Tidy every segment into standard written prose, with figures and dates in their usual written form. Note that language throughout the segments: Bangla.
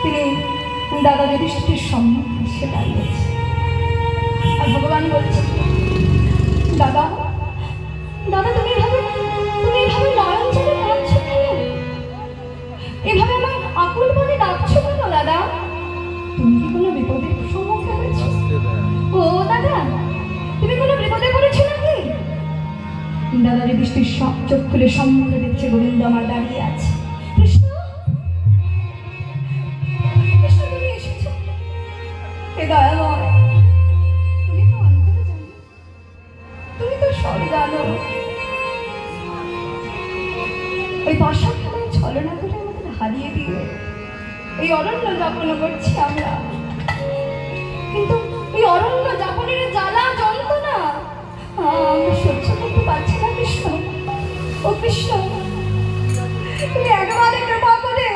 তিনি দাদা যুধিষ্ঠিরের সম্মুখে এসে দাঁড়িয়েছে। আর ভগবান বলছে, দাদা দাদা তুমি এভাবে নয়ন জলে কাঁদছো কেন? এভাবে আমায় আকুল মনে ডাকছো কেন দাদা? তুমি কি কোনো বিপদের সম্মুখে হয়েছো? ও দাদা, তুমি কোনো বিপদে পড়েছো নাকি? দাদা যুধিষ্ঠির সব চোখ খুলে সম্মুখে দেখছে গোবিন্দ আমার দাঁড়িয়ে আছে। কৃষ্ণ, কৃষ্ণ তুমি এসেছো? হে দয়াময়, তুমি তো অন্তরে জানো, তুমি তো সব জানো। ওই পাশাখানায় ছলনা করে আমাদের হারিয়ে দিয়ে এই অরণ্য যাপন করছি আমরা, কিন্তু এই অরণ্য যাপনের জ্বালা যন্ত্রণা আমরা সহ্য করতে পারছি না। কৃষ্ণ, ও কৃষ্ণ, তুমি একবারে কৃপা করে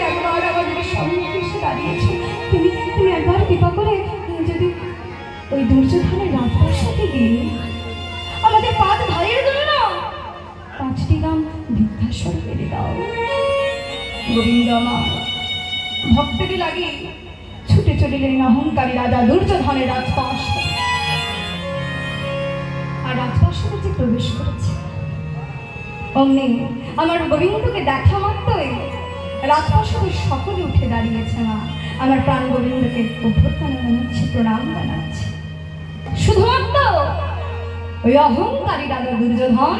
একবার আমাদের সম্মুখে এসে দাঁড়িয়েছো। তুমি একবার কৃপা করে যদি ওই দুর্যোধনের রাজপ্রাসাদে গিয়ে আমাদের 5 ভাইয়ের জন্য 5টি গ্রাম বৃদ্ধাশ্রম পেরে দাও। গোবিন্দ আমার ভক্তেরই লাগে ছুটে চলিলেন অহংকারী রাজা দুর্যোধনের রাজপ্রাসাদ। আর রাজপ্রাসাদে যে প্রবেশ করেছে, অমনি আমার গোবিন্দকে দেখা মাত্রই রাজপ্রাসাদের সকলে উঠে দাঁড়িয়েছে। মা আমার প্রাণ গোবিন্দকে অভ্যর্থনা জানাচ্ছে, প্রণাম জানাচ্ছে। শুধুমাত্র ওই অহংকারী রাজা দুর্যোধন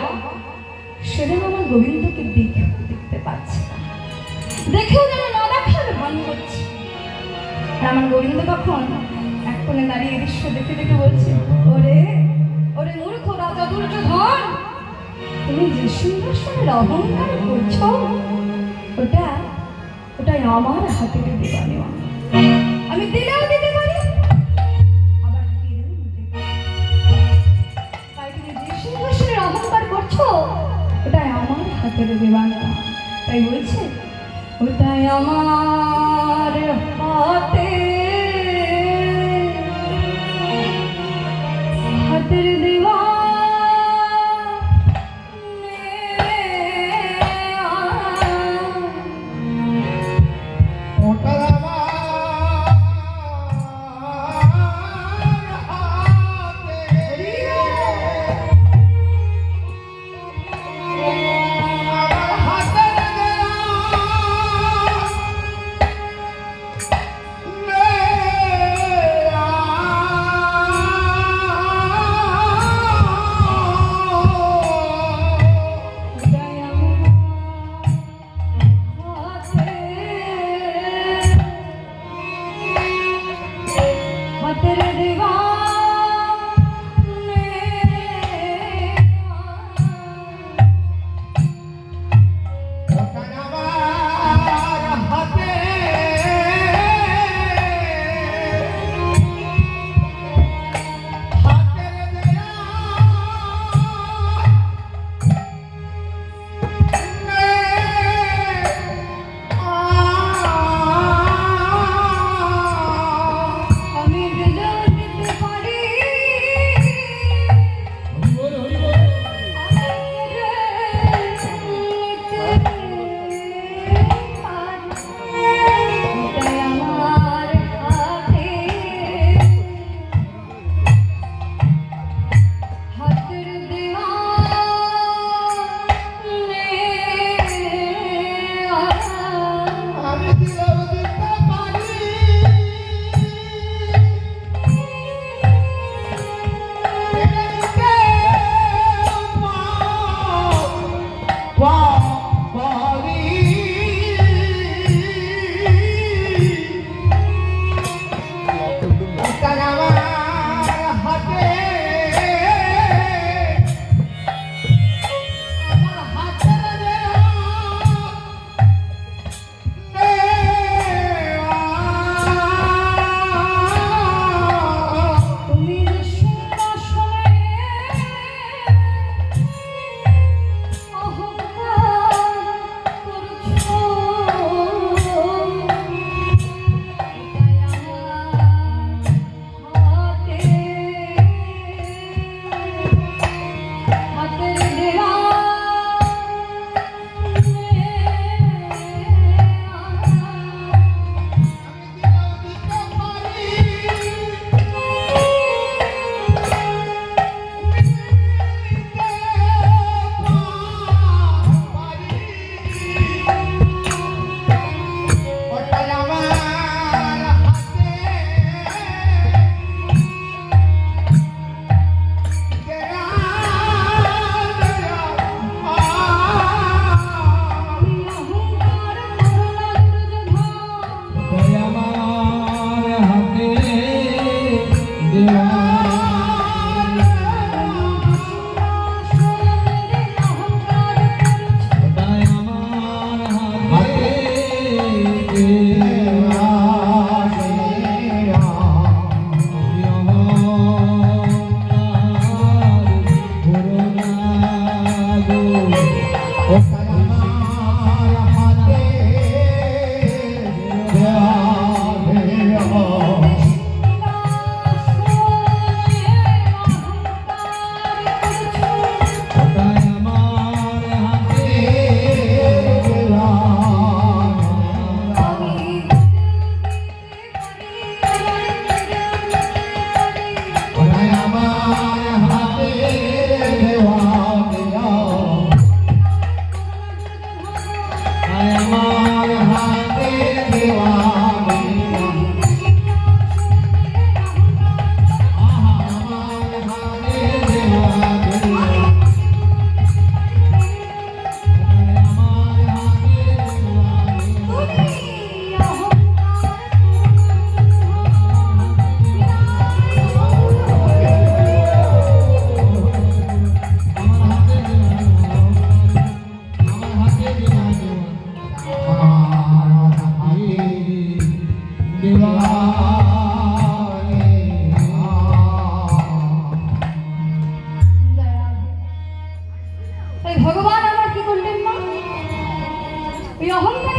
সেদিন আমার গোবিন্দকে দেখতে পাচ্ছে না, দেখেও যেন না দেখার ভান করছে। আর আমার গোবিন্দ তখন এক কোণে দাঁড়িয়ে দৃশ্য দেখে দেখে বলছে, ওরে ওরে মূর্খ রাজা দুর্যোধন, তুমি যে সিংহাসনের অহংকার করছো ওটাই আমার হাতে দেওয়া নেওয়া। আমি দিলেও দিতে পারি, আবার কেড়েও নিতে পারি। তাই তুমি যে সিংহাসনের অহংকার করছো ওটাই আমার হাতে দেওয়া নেওয়া। তাই বলছে, ওটাই আমার হাতের দেওয়া। রে